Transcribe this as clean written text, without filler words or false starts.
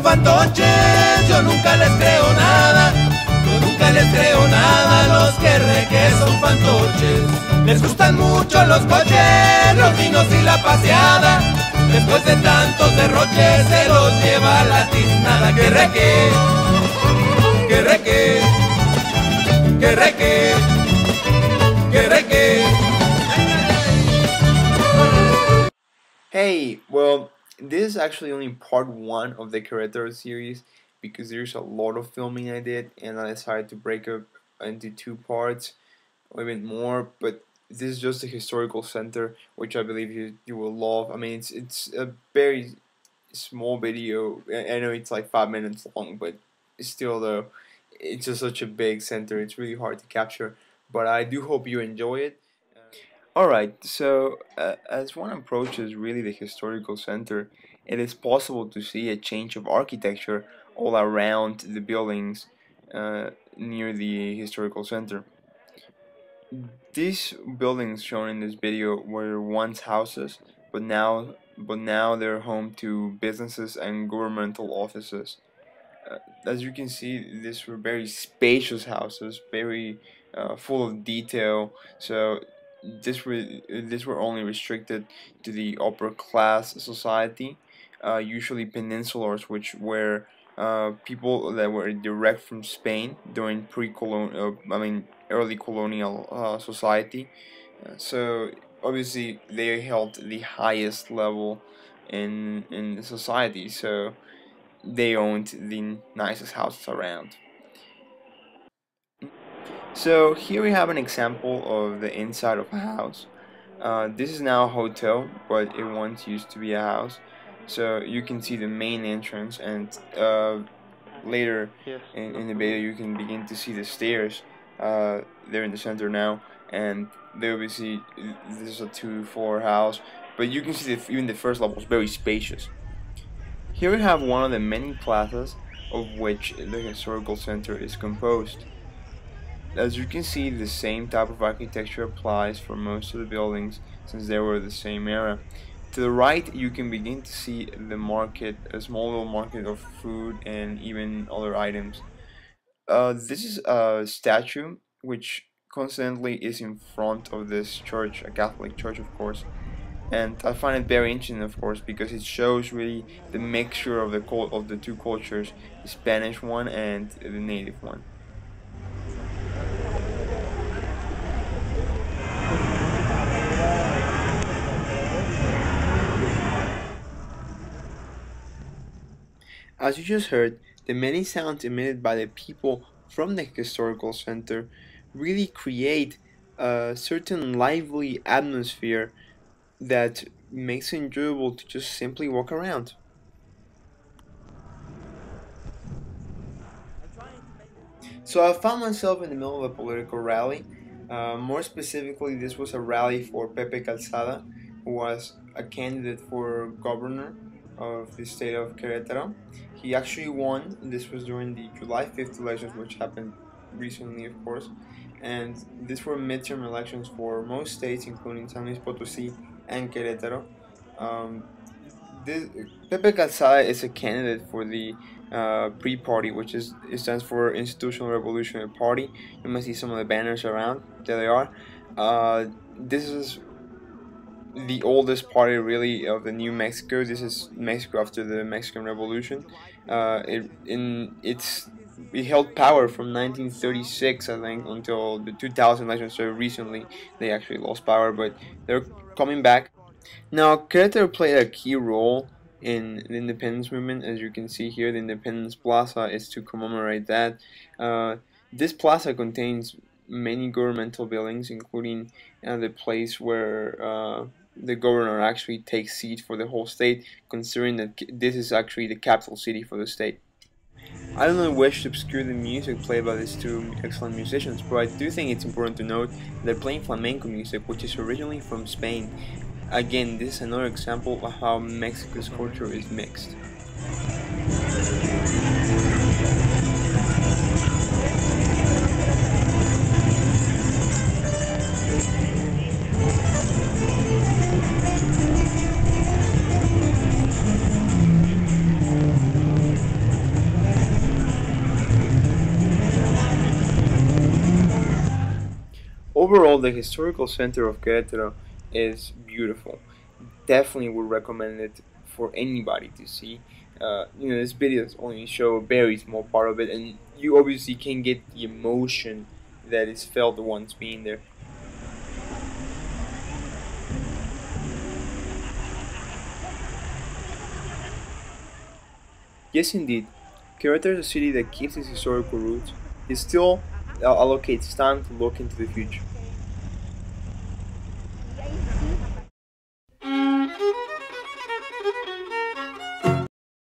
son fantoches, yo nunca les creo nada. Yo nunca les creo nada a los que son fantoches. Les gustan mucho los coches, los vinos y la paseada. Después de tantos derroches se los lleva la tiznada. Que reque, que reque, que reque, que reque. Hey, well, this is actually only part 1 of the Querétaro series because there's a lot of filming I did and I decided to break up into 2 parts or even more, but this is just the historical center, which I believe you will love. I mean, it's a very small video. I know it's like 5 minutes long, but still though, it's just such a big center, it's really hard to capture, but I do hope you enjoy it. Alright, so as one approaches really the historical center, it is possible to see a change of architecture all around the buildings near the historical center. These buildings shown in this video were once houses, but now they're home to businesses and governmental offices. As you can see, these were very spacious houses, very full of detail. So these were only restricted to the upper class society, usually peninsulars, which were people that were direct from Spain during early colonial society. So obviously they held the highest level in the society, so they owned the nicest houses around. So here we have an example of the inside of a house. This is now a hotel, but it once used to be a house. So you can see the main entrance, and later in the video you can begin to see the stairs. They're in the center now, and they obviously this is a 2-floor house, but you can see even the first level is very spacious. Here we have one of the many plazas of which the historical center is composed. As you can see, the same type of architecture applies for most of the buildings since they were the same era. To the right, you can begin to see the market, a small little market of food and even other items. This is a statue which constantly is in front of this church, a Catholic church of course. And I find it very interesting, of course, because it shows really the mixture of the 2 cultures, the Spanish one and the native one. As you just heard, the many sounds emitted by the people from the historical center really create a certain lively atmosphere that makes it enjoyable to just simply walk around. So I found myself in the middle of a political rally. More specifically, this was a rally for Pepe Calzada, who was a candidate for governor of the state of Querétaro. He actually won. This was during the July 5th elections, which happened recently, of course. And these were midterm elections for most states, including San Luis Potosí and Querétaro. Pepe Calzada is a candidate for the PRI party, which stands for Institutional Revolutionary Party. You might see some of the banners around. There they are. This is the oldest party really of the New Mexico. This is Mexico after the Mexican Revolution. It held power from 1936, I think, until the 2000 election. So recently they actually lost power, but they're coming back. Now, Querétaro played a key role in the independence movement. As you can see here, the Independence Plaza is to commemorate that. This plaza contains many governmental buildings, including the place where the governor actually takes seat for the whole state, considering that this is actually the capital city for the state. I don't wish to obscure the music played by these 2 excellent musicians, but I do think it's important to note they're playing flamenco music, which is originally from Spain. Again, this is another example of how Mexico's culture is mixed. overall, the historical center of Querétaro is beautiful. Definitely would recommend it for anybody to see. This videos only show a very small part of it, and you obviously can get the emotion that is felt once being there. Yes, indeed, Querétaro is a city that keeps its historical roots. It still allocates time to look into the future.